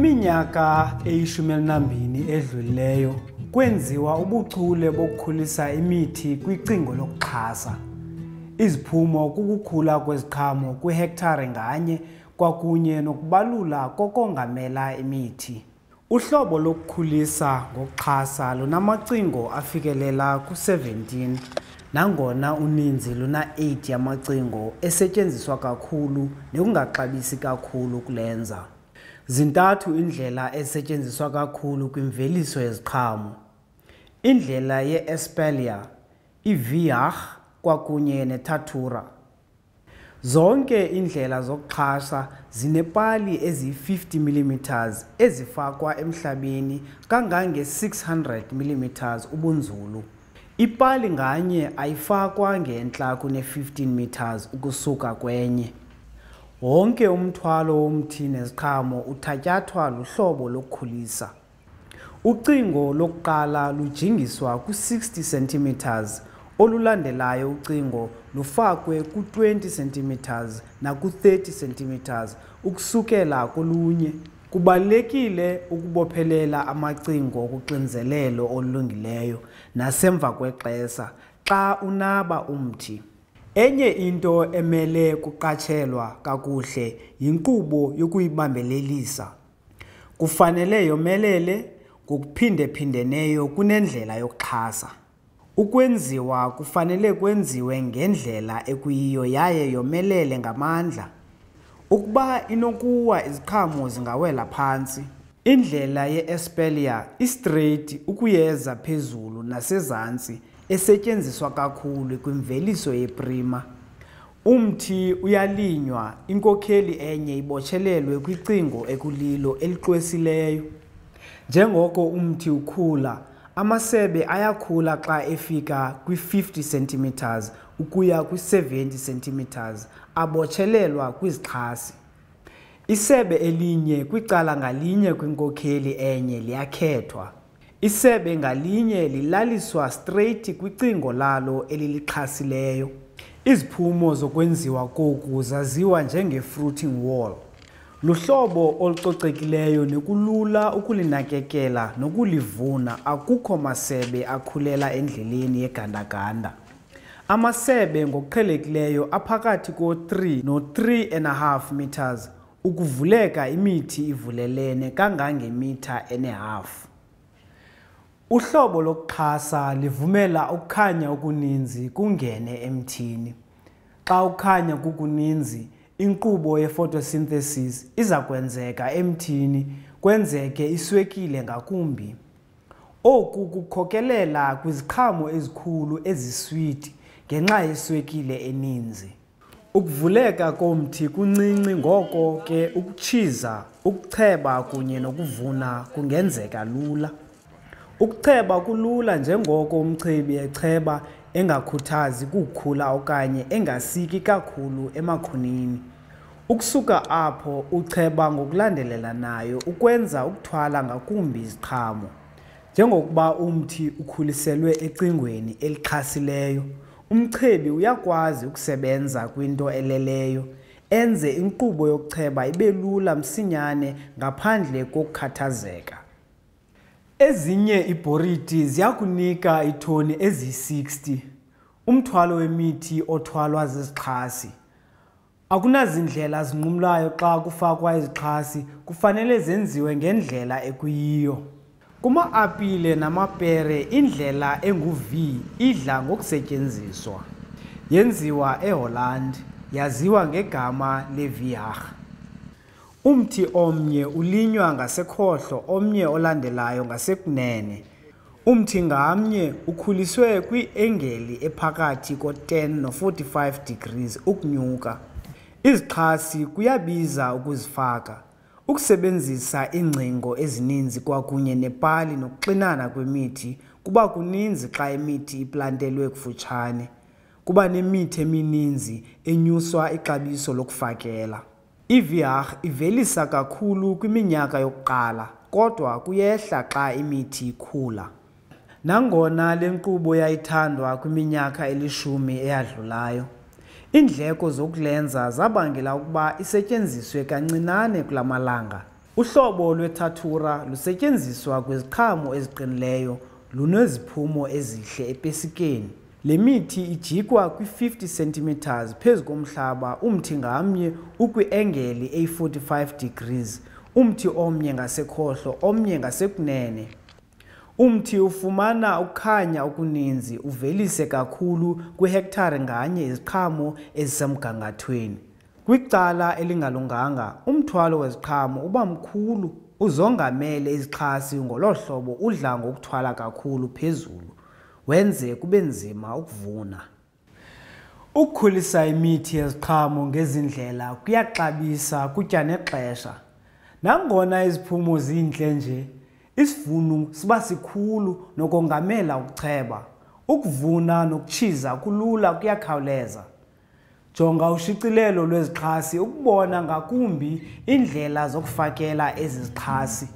Kwiminyaka eyi-12 edlulileyo kwenziwa ubuchule bokukhulisa imithi kwicingo lokuxhasa. Iziphumo kukukhula kweziqhamo kwihektare nganye kwakunye nokubalula kokongamela imithi. Uhlobo lokukhulisa ngokuxhasa lunamacingo afikelela ku-17 nangona uninzi luna-8 yamacingo esetyenziswa kakhulu nekungaxabisi kakhulu kulenza. Zintathu indlela esetyenziswa kakhulu kwimveliso yeziqhamo. Indlela ye-Espalier, i-Viagg kwakunye ne-Tatura. Zonke indlela zokuxhasa zinepali eziyi-50 mm ezifakwa emhlabeni kangange-600 mm ubunzulu. Ipali nganye ayifakwa ngentla kune-15 meters ukusuka kwenye. Wonke umthwalo womthi neziqhamo uthatyathwa luhlobo lokukhulisa. Ucingo lokuqala lujingiswa ku-60 cm, olulandelayo ucingo lufakwe ku-20 cm naku-30 cm ukusukela kolunye. Kubalulekile ukubophelela amacingo kuxinzelelo olulungileyo nasemva kwexesha xa unaba umthi. Enye into emele kuqatshelwa kakuhle yinkqubo yokuyibambelelisa. Kufanele yomelele ngokuphinde-phindeneyo kunendlela yokuxhasa. Ukwenziwa kufanele kwenziwe ngendlela ekuyiyo yaye yomelele ngamandla. Ukuba inokuwa iziqhamo zingawela phantsi. Indlela ye-Espalier i-straight ukuyeza phezulu nasezantsi esetyenziswa kakhulu kwimveliso yeprima. Umthi uyalinywa, inkokheli enye ibotshelelwe kwicingo ekulilo elixwesileyo. Njengoko umthi ukhula, amasebe ayakhula xa efika kwi-50 cm ukuya kwi-70 cm abotshelelwa kwizixhasi. Isebe elinye kwicala ngalinye kwinkokheli enye liyakhethwa. Isebe ngalinye lilaliswa straight kwicingo lalo elilixhasileyo. Iziphumo zokwenziwa koku zaziwa njenge-fruiting wall. Luhlobo olucocekileyo nekulula ukulinakekela nokulivuna, akukho masebe akhulela endleleni yegandaganda. Amasebe ngokuqhelekileyo aphakathi ko-3 no-3.5 meters, ukuvuleka imithi ivulelene kangangemitha enehaf. Uhlobo lokuxhasa livumela ukukhanya okuninzi kungene emthini. Xa ukukhanya kukuninzi, inkqubo ye-photosynthesis iza kwenzeka emthini kwenzeke iswekile ngakumbi. Oku kukhokelela kwiziqhamo ezikhulu eziswiti ngenxa yeswekile eninzi. Ukuvuleka komthi kuncinci, ngoko ke ukutshiza, ukucheba kunye nokuvuna kungenzeka lula. Ukucheba kulula njengoko umchebi echeba engakhuthazi kukhula okanye engasiki kakhulu emakhunini. Ukusuka apho ucheba ngokulandelelanayo ukwenza ukuthwala ngakumbi iziqhamo. Njengokuba umthi ukhuliselwe ecingweni elixhasileyo, umchebi uyakwazi ukusebenza kwinto eleleyo, enze inkqubo yokucheba ibe lula msinyane ngaphandle kokukhathazeka. Ezinye iibhoriti ziyakunika iitoni eziyi-60, umthwalo wemithi othwalwa zizixhasi. Akunazindlela zinqumlayo xa kufakwa izixhasi, kufanele zenziwe ngendlela ekuyiyo. Kuma-apile namapere indlela engu-V idla ngokusetyenziswa. Yenziwa eHolland, yaziwa ngegama le-Viagg. Umthi omnye ulinywa ngasekhohlo, omnye olandelayo ngasekunene. Umthi ngamnye ukhuliswe kwi-engeli ephakathi ko-10 no-45 degrees ukunyuka. Izixhasi kuyabiza ukuzifaka. Ukusebenzisa iingcingo ezininzi kwakunye nepali nokuxinana kwemithi kuba kuninzi xa imithi iplantelwe kufutshane. Kuba nemithi emininzi enyuswa ixabiso lokufakela. I-Viagg ivelisa kakhulu kwiminyaka yokuqala, kodwa kuyehla xa imithi ikhula. Nangona le nkqubo yayithandwa kwiminyaka eli-10 eyadlulayo, iindleko zokulenza zabangela ukuba isetyenziswe kancinane kula malanga. Uhlobo lweTatura lusetyenziswa kwiziqhamo eziqinileyo luneziphumo ezihle epesikeni. Le mithi ijikwa kwi-50 cm phezu komhlaba, umthi ngamnye ukwi-engeli eyi-45 degrees, umthi omnye ngasekhohlo omnye ngasekunene. Umthi ufumana ukukhanya okuninzi uvelise kakhulu kwihektare nganye iziqhamo ezisemgangathweni. Kwicala elingalunganga, umthwalo weziqhamo uba mkhulu, uzongamele izixhasi ngolo hlobo udla ngokuthwala kakhulu phezulu, wenze kube nzima ukuvuna. Ukukhulisa imithi yeziqhamo ngezi ndlela kuyaxabisa, kutya nexesha. Nangona iziphumo zintle nje, isivuno siba sikhulu nokongamela ukucheba. Ukuvuna nokutshiza kulula, kuyakhawuleza. Jonga ushicilelo lwezixhasi ukubona ngakumbi iindlela zokufakela ezi zixhasi.